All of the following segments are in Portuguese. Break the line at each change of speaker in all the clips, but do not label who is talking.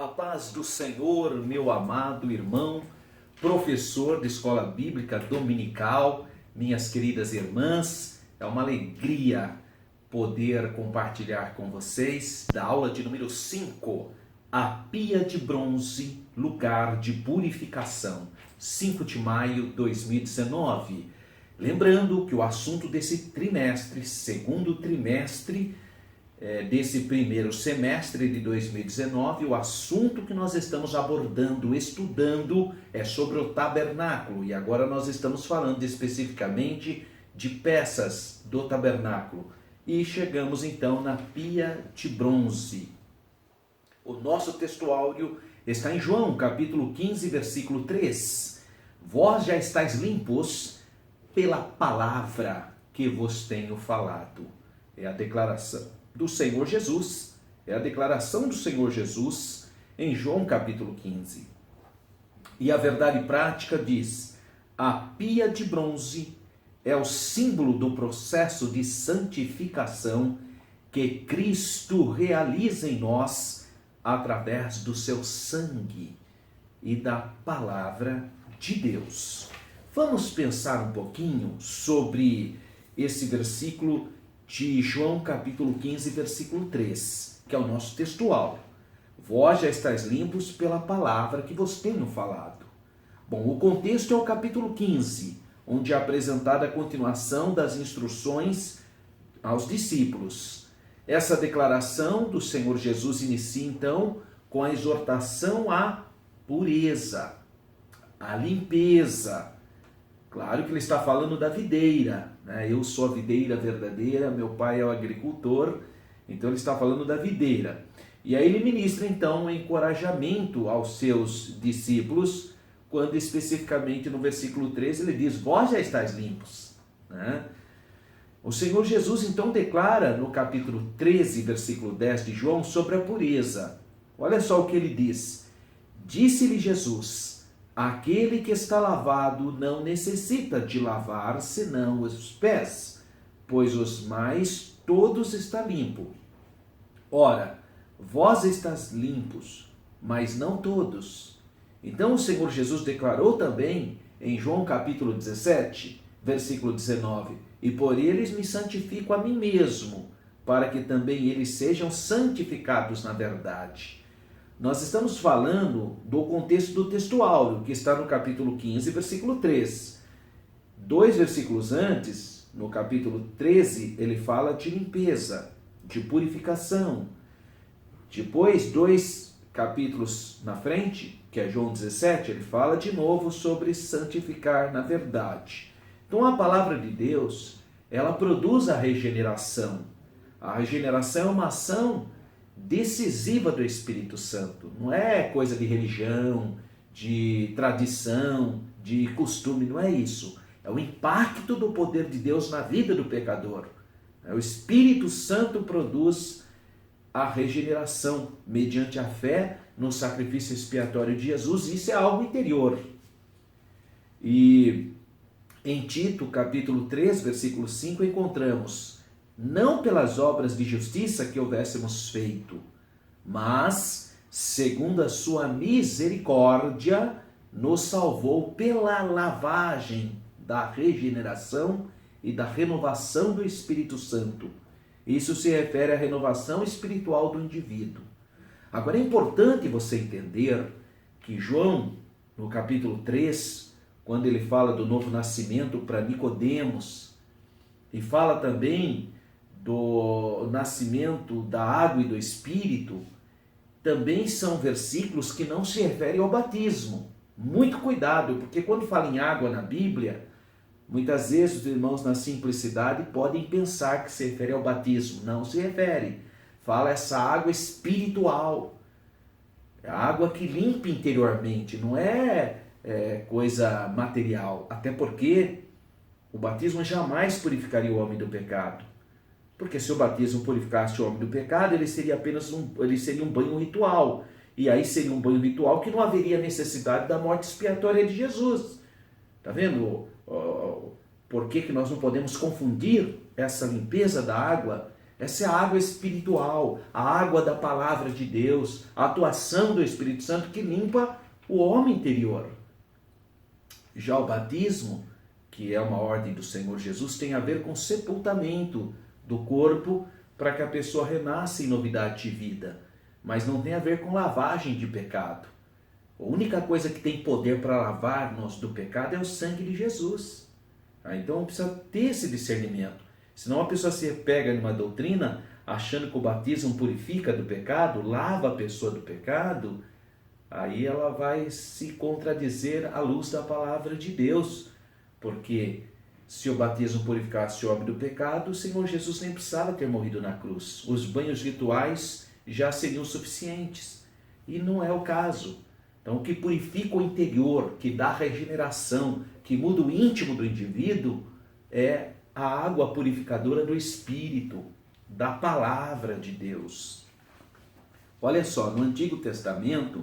A paz do Senhor, meu amado irmão, professor de escola bíblica dominical, minhas queridas irmãs, é uma alegria poder compartilhar com vocês da aula de número 5, a pia de bronze, lugar de purificação, 5 de maio de 2019. Lembrando que o assunto desse trimestre, segundo trimestre, desse primeiro semestre de 2019, o assunto que nós estamos abordando, estudando, é sobre o tabernáculo. E agora nós estamos falando especificamente de peças do tabernáculo. E chegamos então na pia de bronze. O nosso textuário está em João, capítulo 15, versículo 3. Vós já estáis limpos pela palavra que vos tenho falado. É a declaração do Senhor Jesus, é a declaração do Senhor Jesus em João capítulo 15. E a verdade prática diz: a pia de bronze é o símbolo do processo de santificação que Cristo realiza em nós através do seu sangue e da palavra de Deus. Vamos pensar um pouquinho sobre esse versículo de João capítulo 15, versículo 3, que é o nosso textual. Vós já estáis limpos pela palavra que vos tenho falado. Bom, o contexto é o capítulo 15, onde é apresentada a continuação das instruções aos discípulos. Essa declaração do Senhor Jesus inicia então com a exortação à pureza, à limpeza. Claro que ele está falando da videira, né? Eu sou a videira verdadeira, meu pai é o agricultor, então ele está falando da videira. E aí ele ministra então um encorajamento aos seus discípulos, quando especificamente no versículo 13 ele diz: vós já estáis limpos, né? O Senhor Jesus então declara no capítulo 13, versículo 10 de João, sobre a pureza. Olha só o que ele diz: disse-lhe Jesus: aquele que está lavado não necessita de lavar senão os pés, pois os mais todos está limpo. Ora, vós estáis limpos, mas não todos. Então o Senhor Jesus declarou também em João capítulo 17, versículo 19, e por eles me santifico a mim mesmo, para que também eles sejam santificados na verdade. Nós estamos falando do contexto do textual, que está no capítulo 15, versículo 3. 2 versículos antes, no capítulo 13, ele fala de limpeza, de purificação. Depois, 2 capítulos na frente, que é João 17, ele fala de novo sobre santificar na verdade. Então a palavra de Deus, ela produz a regeneração. A regeneração é uma ação decisiva do Espírito Santo. Não é coisa de religião, de tradição, de costume, não é isso. É o impacto do poder de Deus na vida do pecador. O Espírito Santo produz a regeneração mediante a fé no sacrifício expiatório de Jesus. Isso é algo interior. E em Tito, capítulo 3, versículo 5, encontramos: não pelas obras de justiça que houvéssemos feito, mas, segundo a sua misericórdia, nos salvou pela lavagem da regeneração e da renovação do Espírito Santo. Isso se refere à renovação espiritual do indivíduo. Agora é importante você entender que João, no capítulo 3, quando ele fala do novo nascimento para Nicodemos, e fala também do nascimento da água e do Espírito, também são versículos que não se referem ao batismo. Muito cuidado, porque quando fala em água na Bíblia, muitas vezes os irmãos na simplicidade podem pensar que se refere ao batismo. Não se refere. Fala essa água espiritual. É a água que limpa interiormente, não é coisa material. Até porque o batismo jamais purificaria o homem do pecado. Porque se o batismo purificasse o homem do pecado, ele seria apenas um banho ritual. E aí seria um banho ritual que não haveria necessidade da morte expiatória de Jesus. Está vendo por que nós não podemos confundir essa limpeza da água Essa é a água espiritual, a água da palavra de Deus, a atuação do Espírito Santo que limpa o homem interior. Já o batismo, que é uma ordem do Senhor Jesus, tem a ver com sepultamento do corpo para que a pessoa renasça em novidade de vida, mas não tem a ver com lavagem de pecado. A única coisa que tem poder para lavar-nos do pecado é o sangue de Jesus. Então precisa ter esse discernimento. Senão a pessoa se pega numa doutrina achando que o batismo purifica do pecado, lava a pessoa do pecado, aí ela vai se contradizer à luz da palavra de Deus. Porque se o batismo purificasse o homem do pecado, o Senhor Jesus nem precisava ter morrido na cruz. Os banhos rituais já seriam suficientes. E não é o caso. Então, o que purifica o interior, que dá regeneração, que muda o íntimo do indivíduo, é a água purificadora do Espírito, da palavra de Deus. Olha só, no Antigo Testamento,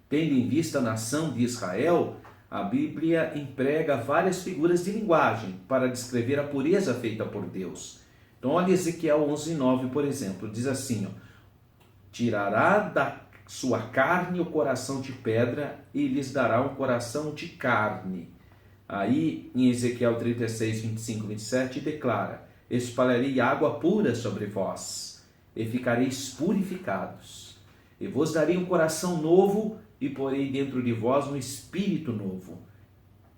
tendo em vista a nação de Israel, a Bíblia emprega várias figuras de linguagem para descrever a pureza feita por Deus. Então, olha Ezequiel 11:9, por exemplo, diz assim, tirará da sua carne o coração de pedra e lhes dará um coração de carne. Aí, em Ezequiel 36, 25, 27, declara, espalharei água pura sobre vós, e ficareis purificados. E vos darei um coração novo, e porei dentro de vós um espírito novo.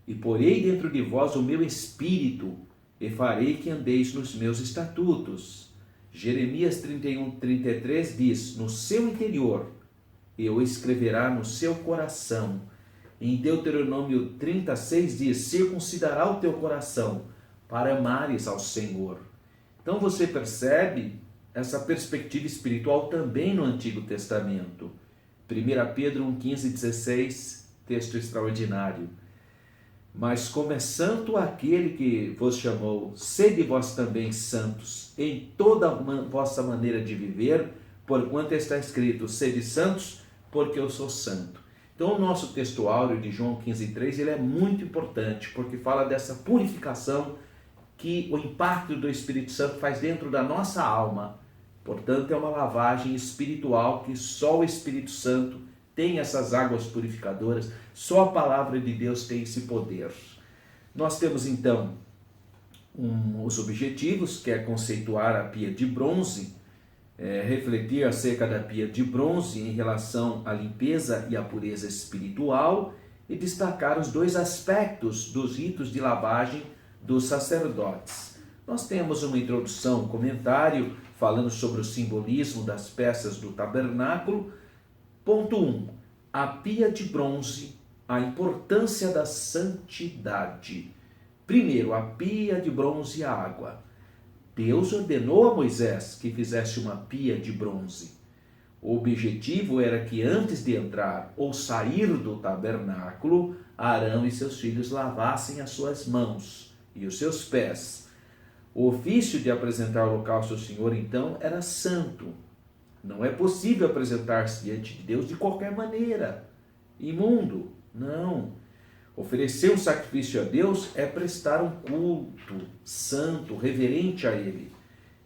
E porei dentro de vós o meu espírito, e farei que andeis nos meus estatutos. Jeremias 31, 33 diz, no seu interior, eu escreverá no seu coração. Em Deuteronômio 36 diz, circuncidará o teu coração, para amares ao Senhor. Então você percebe essa perspectiva espiritual também no Antigo Testamento. 1 Pedro 1, 15 e 16, texto extraordinário. Mas como é santo aquele que vos chamou, sede vós também santos em toda a vossa maneira de viver, porquanto está escrito, sede santos, porque eu sou santo. Então o nosso texto áureo de João 15:3, ele é muito importante, porque fala dessa purificação que o impacto do Espírito Santo faz dentro da nossa alma. Portanto, é uma lavagem espiritual que só o Espírito Santo tem essas águas purificadoras, só a palavra de Deus tem esse poder. Nós temos então os objetivos, que é conceituar a pia de bronze, refletir acerca da pia de bronze em relação à limpeza e à pureza espiritual e destacar os dois aspectos dos ritos de lavagem dos sacerdotes. Nós temos uma introdução, um comentário falando sobre o simbolismo das peças do tabernáculo. Ponto 1. A pia de bronze, a importância da santidade. Primeiro, a pia de bronze e a água. Deus ordenou a Moisés que fizesse uma pia de bronze. O objetivo era que antes de entrar ou sair do tabernáculo, Arão e seus filhos lavassem as suas mãos e os seus pés. O ofício de apresentar o holocausto ao Senhor, então, era santo. Não é possível apresentar-se diante de Deus de qualquer maneira, imundo, não. Oferecer um sacrifício a Deus é prestar um culto santo, reverente a Ele.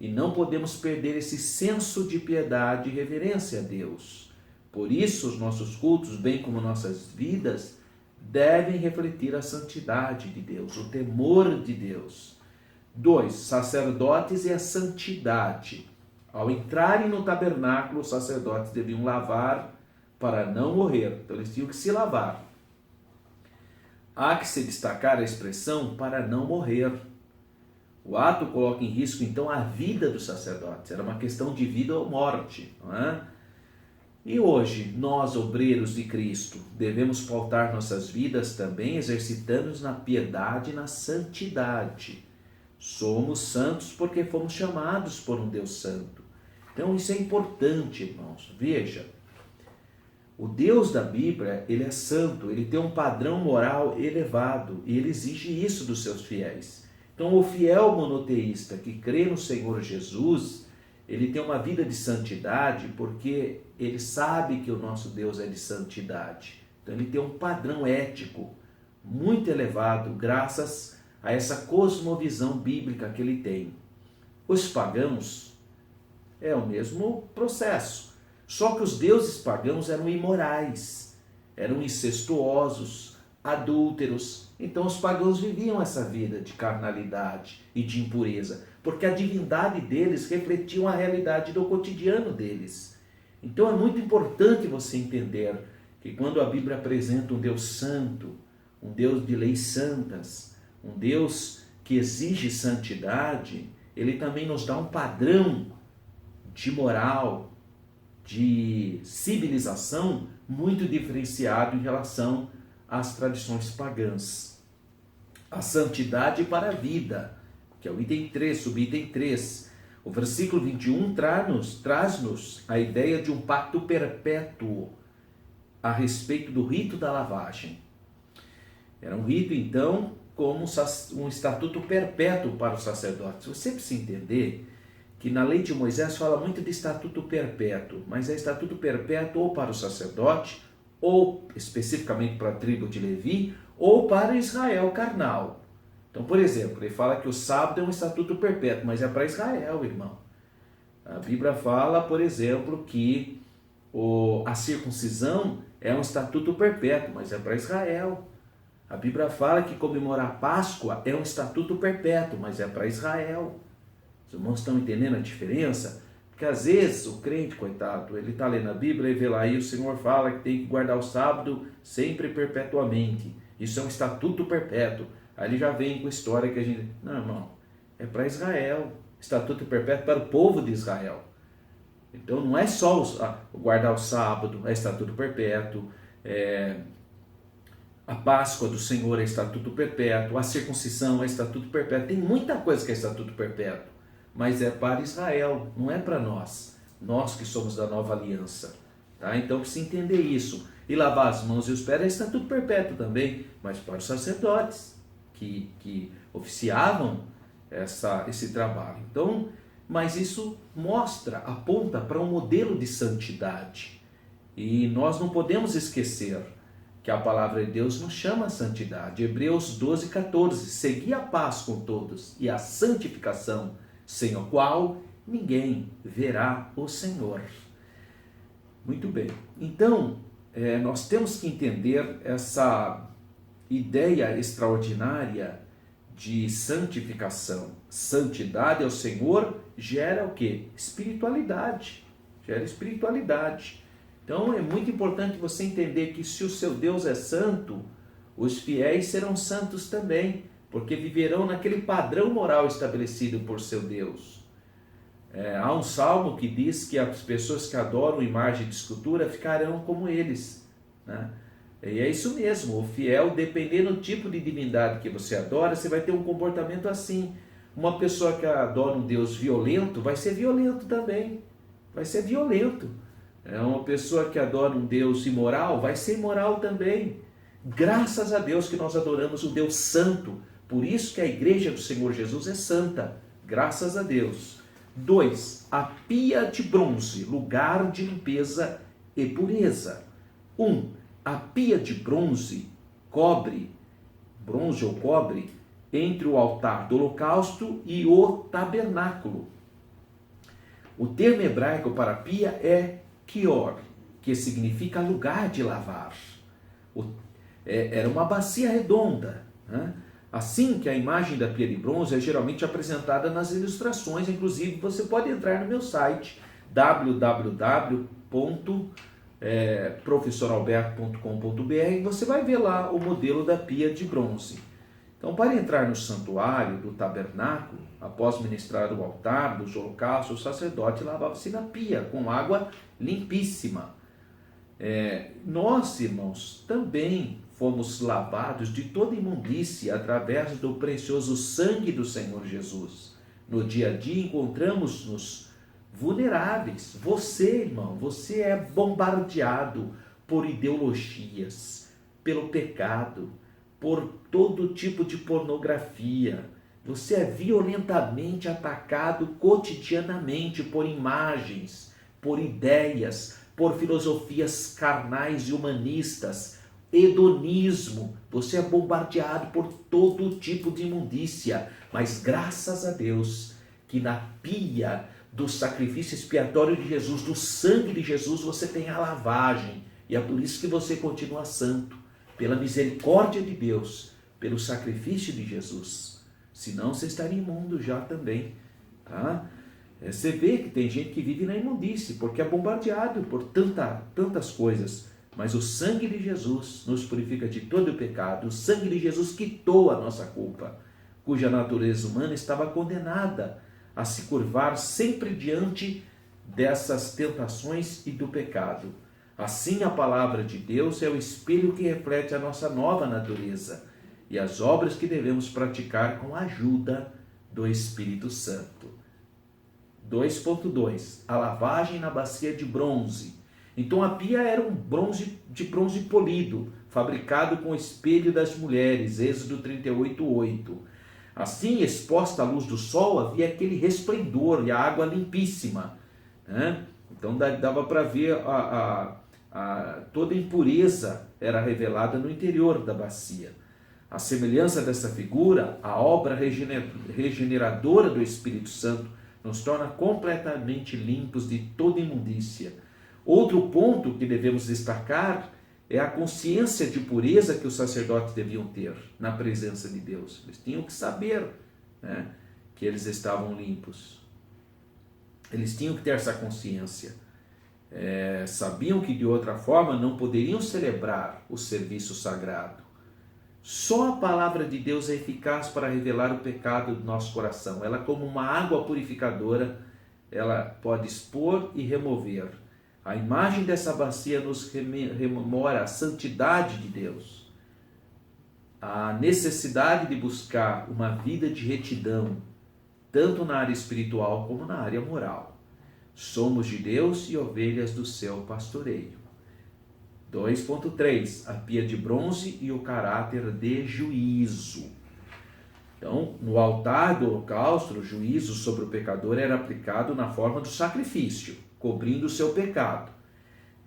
E não podemos perder esse senso de piedade e reverência a Deus. Por isso, os nossos cultos, bem como nossas vidas, devem refletir a santidade de Deus, o temor de Deus. 2. Sacerdotes e a santidade. Ao entrarem no tabernáculo, os sacerdotes deviam lavar para não morrer. Então, eles tinham que se lavar. Há que se destacar a expressão para não morrer. O ato coloca em risco, então, a vida dos sacerdotes. Era uma questão de vida ou morte, não é? E hoje, nós, obreiros de Cristo, devemos pautar nossas vidas também exercitando-nos na piedade e na santidade. Somos santos porque fomos chamados por um Deus santo. Então isso é importante, irmãos. Veja, o Deus da Bíblia, ele é santo, ele tem um padrão moral elevado e ele exige isso dos seus fiéis. Então o fiel monoteísta que crê no Senhor Jesus, ele tem uma vida de santidade porque ele sabe que o nosso Deus é de santidade. Então ele tem um padrão ético muito elevado graças a essa cosmovisão bíblica que ele tem. Os pagãos É o mesmo processo. Só que os deuses pagãos eram imorais, eram incestuosos, adúlteros. Então os pagãos viviam essa vida de carnalidade e de impureza, porque a divindade deles refletia a realidade do cotidiano deles. Então é muito importante você entender que quando a Bíblia apresenta um Deus santo, um Deus de leis santas, um Deus que exige santidade, ele também nos dá um padrão de moral, de civilização muito diferenciado em relação às tradições pagãs. A santidade para a vida, que é o item 3, subitem 3. O versículo 21 traz-nos a ideia de um pacto perpétuo a respeito do rito da lavagem. Era um rito, então, como um estatuto perpétuo para os sacerdotes. Você precisa entender que na lei de Moisés fala muito de estatuto perpétuo, mas é estatuto perpétuo ou para o sacerdote, ou especificamente para a tribo de Levi, ou para Israel carnal. Então, por exemplo, ele fala que o sábado é um estatuto perpétuo, mas é para Israel, irmão. A Bíblia fala, por exemplo, que a circuncisão é um estatuto perpétuo, mas é para Israel. A Bíblia fala que comemorar a Páscoa é um estatuto perpétuo, mas é para Israel. Os irmãos estão entendendo a diferença? Porque às vezes o crente, coitado, ele está lendo a Bíblia e vê lá, e o Senhor fala que tem que guardar o sábado sempre perpetuamente. Isso é um estatuto perpétuo. Aí ele já vem com a história que a gente... Não, irmão, é para Israel. Estatuto perpétuo para o povo de Israel. Então não é só guardar o sábado, é estatuto perpétuo, a Páscoa do Senhor é estatuto perpétuo, a circuncisão é estatuto perpétuo. Tem muita coisa que é estatuto perpétuo, mas é para Israel, não é para nós que somos da nova aliança. Tá? Então precisa entender isso. E lavar as mãos e os pés é estatuto perpétuo também, mas para os sacerdotes que oficiavam esse trabalho. Então, mas isso aponta para um modelo de santidade. E nós não podemos esquecer que a palavra de Deus nos chama a santidade. Hebreus 12, 14. Segui a paz com todos e a santificação, sem a qual ninguém verá o Senhor. Muito bem. Então, nós temos que entender essa ideia extraordinária de santificação. Santidade ao Senhor gera o quê? Espiritualidade. Gera espiritualidade. Então é muito importante você entender que se o seu Deus é santo, os fiéis serão santos também, porque viverão naquele padrão moral estabelecido por seu Deus. Há um salmo que diz que as pessoas que adoram imagem de escultura ficarão como eles, né? E é isso mesmo, o fiel, dependendo do tipo de divindade que você adora, você vai ter um comportamento assim. Uma pessoa que adora um Deus violento, vai ser violento também, vai ser violento. Uma pessoa que adora um Deus imoral, vai ser imoral também. Graças a Deus que nós adoramos um Deus santo, por isso que a igreja do Senhor Jesus é santa, graças a Deus. 2. A pia de bronze, lugar de limpeza e pureza. 1. A pia de bronze ou cobre, entre o altar do holocausto e o tabernáculo. O termo hebraico para pia é kior, que significa lugar de lavar. Era uma bacia redonda, né? Assim que a imagem da pia de bronze é geralmente apresentada nas ilustrações. Inclusive você pode entrar no meu site www.professoralberto.com.br e você vai ver lá o modelo da pia de bronze. Então, para entrar no santuário do tabernáculo, após ministrar o altar dos holocaustos, o sacerdote lavava-se na pia com água limpíssima. Nós, irmãos, também fomos lavados de toda imundície através do precioso sangue do Senhor Jesus. No dia a dia encontramos-nos vulneráveis. Você, irmão, você é bombardeado por ideologias, pelo pecado, por todo tipo de pornografia. Você é violentamente atacado cotidianamente por imagens, por ideias, por filosofias carnais e humanistas, hedonismo. Você é bombardeado por todo tipo de imundícia, mas graças a Deus que na pia do sacrifício expiatório de Jesus, do sangue de Jesus, você tem a lavagem. E é por isso que você continua santo, pela misericórdia de Deus, pelo sacrifício de Jesus. Senão você estaria imundo já também. Tá? Você vê que tem gente que vive na imundície, porque é bombardeado por tantas coisas. Mas o sangue de Jesus nos purifica de todo o pecado. O sangue de Jesus quitou a nossa culpa, cuja natureza humana estava condenada a se curvar sempre diante dessas tentações e do pecado. Assim, a palavra de Deus é o espelho que reflete a nossa nova natureza e as obras que devemos praticar com a ajuda do Espírito Santo. 2.2. A lavagem na bacia de bronze. Então a pia era um bronze polido, fabricado com o espelho das mulheres, Êxodo 38:8. Assim, exposta à luz do sol, havia aquele resplendor e a água limpíssima. Né? Então dava para ver toda a impureza era revelada no interior da bacia. A semelhança dessa figura, a obra regeneradora do Espírito Santo nos torna completamente limpos de toda imundícia. Outro ponto que devemos destacar é a consciência de pureza que os sacerdotes deviam ter na presença de Deus. Eles tinham que saber, né, que eles estavam limpos. Eles tinham que ter essa consciência. Sabiam que de outra forma não poderiam celebrar o serviço sagrado. Só a palavra de Deus é eficaz para revelar o pecado do nosso coração. Ela, como uma água purificadora, ela pode expor e remover. A imagem dessa bacia nos rememora a santidade de Deus, a necessidade de buscar uma vida de retidão, tanto na área espiritual como na área moral. Somos de Deus e ovelhas do seu pastoreio. 2.3. A pia de bronze e o caráter de juízo. Então, no altar do holocausto, o juízo sobre o pecador era aplicado na forma do sacrifício, cobrindo o seu pecado.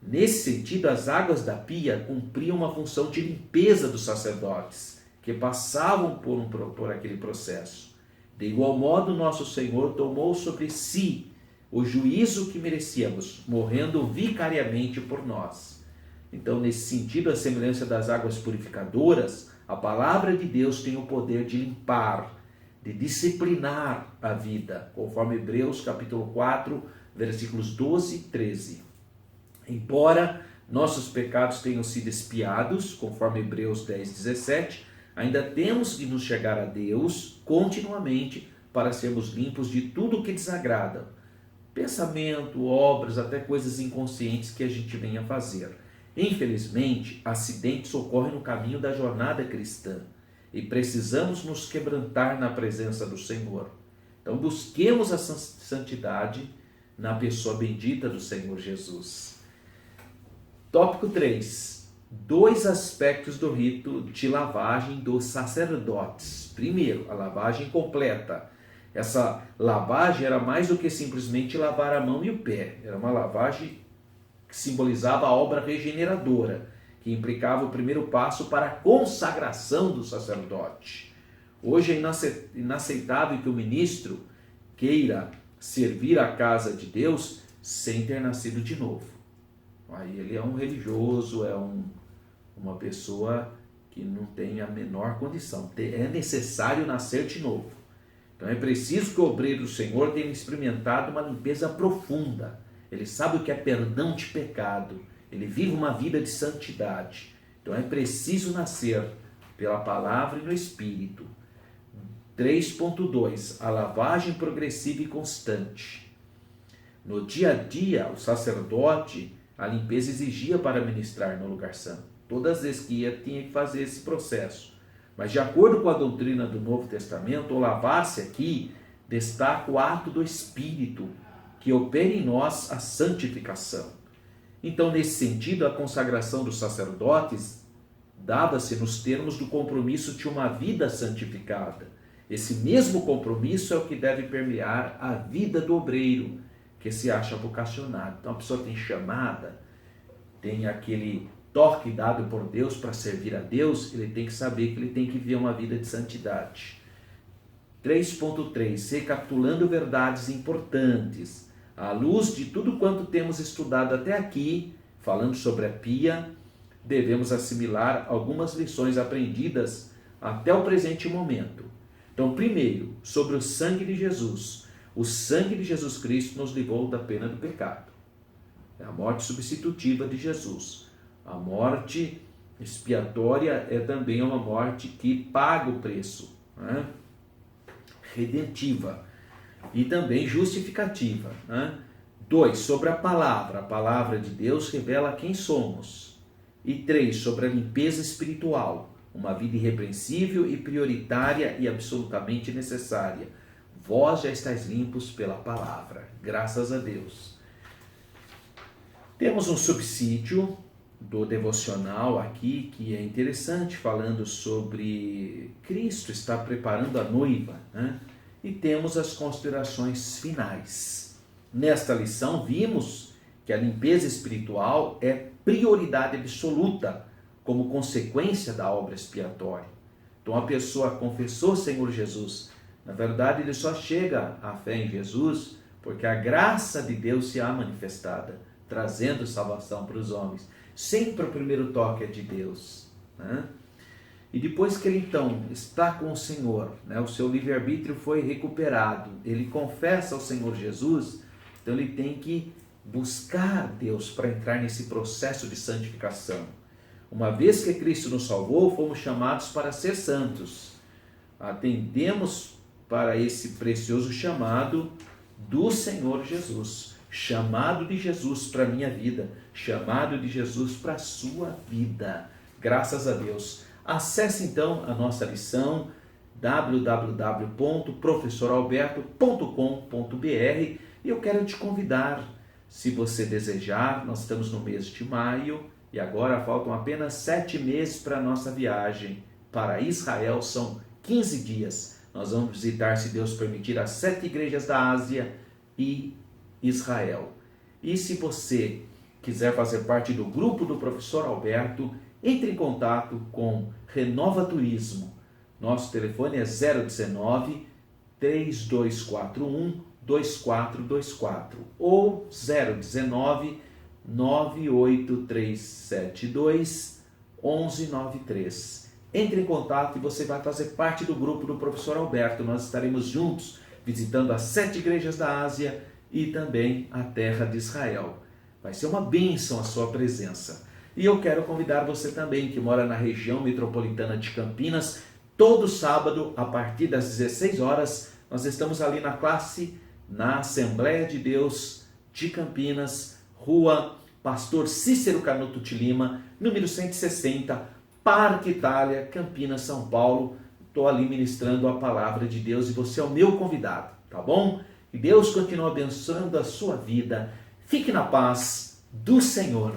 Nesse sentido, as águas da pia cumpriam uma função de limpeza dos sacerdotes, que passavam por aquele processo. De igual modo, nosso Senhor tomou sobre si o juízo que merecíamos, morrendo vicariamente por nós. Então, nesse sentido, a semelhança das águas purificadoras, a palavra de Deus tem o poder de limpar, de disciplinar a vida, conforme Hebreus capítulo 4, versículos 12 e 13. Embora nossos pecados tenham sido expiados, conforme Hebreus 10, 17, ainda temos que nos chegar a Deus continuamente para sermos limpos de tudo que desagrada. Pensamento, obras, até coisas inconscientes que a gente venha fazer. Infelizmente, acidentes ocorrem no caminho da jornada cristã e precisamos nos quebrantar na presença do Senhor. Então busquemos a santidade na pessoa bendita do Senhor Jesus. Tópico 3. 2 aspectos do rito de lavagem dos sacerdotes. Primeiro, a lavagem completa. Essa lavagem era mais do que simplesmente lavar a mão e o pé. Era uma lavagem que simbolizava a obra regeneradora, que implicava o primeiro passo para a consagração do sacerdote. Hoje é inaceitável que o ministro queira servir a casa de Deus sem ter nascido de novo. Aí ele é um religioso, uma pessoa que não tem a menor condição. É necessário nascer de novo. Então é preciso que o obreiro do Senhor tenha experimentado uma limpeza profunda. Ele sabe o que é perdão de pecado. Ele vive uma vida de santidade. Então é preciso nascer pela palavra e no Espírito. 3.2. A lavagem progressiva e constante. No dia a dia, o sacerdote, a limpeza exigia para ministrar no lugar santo. Todas as vezes que ia, tinha que fazer esse processo. Mas de acordo com a doutrina do Novo Testamento, o lavar-se aqui destaca o ato do Espírito, que opera em nós a santificação. Então, nesse sentido, a consagração dos sacerdotes dava-se nos termos do compromisso de uma vida santificada. Esse mesmo compromisso é o que deve permear a vida do obreiro, que se acha vocacionado. Então, a pessoa tem chamada, tem aquele toque dado por Deus para servir a Deus, ele tem que saber que ele tem que viver uma vida de santidade. 3.3, recapitulando verdades importantes. À luz de tudo quanto temos estudado até aqui, falando sobre a pia, devemos assimilar algumas lições aprendidas até o presente momento. Então, primeiro, sobre o sangue de Jesus. O sangue de Jesus Cristo nos livrou da pena do pecado. É a morte substitutiva de Jesus. A morte expiatória é também uma morte que paga o preço, né? Redentiva e também justificativa, né? 2, sobre a palavra de Deus revela quem somos. E 3, sobre a limpeza espiritual, uma vida irrepreensível e prioritária e absolutamente necessária. Vós já estáis limpos pela palavra, graças a Deus. Temos um subsídio do devocional aqui que é interessante, falando sobre Cristo está preparando a noiva, né? E temos as considerações finais. Nesta lição vimos que a limpeza espiritual é prioridade absoluta como consequência da obra expiatória. Então a pessoa confessou o Senhor Jesus. Na verdade, ele só chega à fé em Jesus porque a graça de Deus se há manifestada, trazendo salvação para os homens. Sempre o primeiro toque é de Deus, né? E depois que ele então está com o Senhor, né, o seu livre-arbítrio foi recuperado, ele confessa ao Senhor Jesus, então ele tem que buscar Deus para entrar nesse processo de santificação. Uma vez que Cristo nos salvou, fomos chamados para ser santos. Atendemos para esse precioso chamado do Senhor Jesus. Chamado de Jesus para a minha vida, chamado de Jesus para a sua vida. Graças a Deus. Acesse então a nossa lição www.professoralberto.com.br e eu quero te convidar, se você desejar, nós estamos no mês de maio e agora faltam apenas 7 meses para a nossa viagem para Israel, são 15 dias. Nós vamos visitar, se Deus permitir, as 7 igrejas da Ásia e Israel. E se você quiser fazer parte do grupo do Professor Alberto, entre em contato com Renova Turismo. Nosso telefone é 019 3241 2424 ou 019 98372 1193. Entre em contato e você vai fazer parte do grupo do Professor Alberto. Nós estaremos juntos visitando as 7 igrejas da Ásia e também a terra de Israel. Vai ser uma bênção a sua presença. E eu quero convidar você também, que mora na região metropolitana de Campinas, todo sábado, a partir das 16 horas, nós estamos ali na classe, na Assembleia de Deus de Campinas, Rua Pastor Cícero Canuto de Lima, número 160, Parque Itália, Campinas, São Paulo. Estou ali ministrando a palavra de Deus e você é o meu convidado, tá bom? E Deus continua abençoando a sua vida. Fique na paz do Senhor.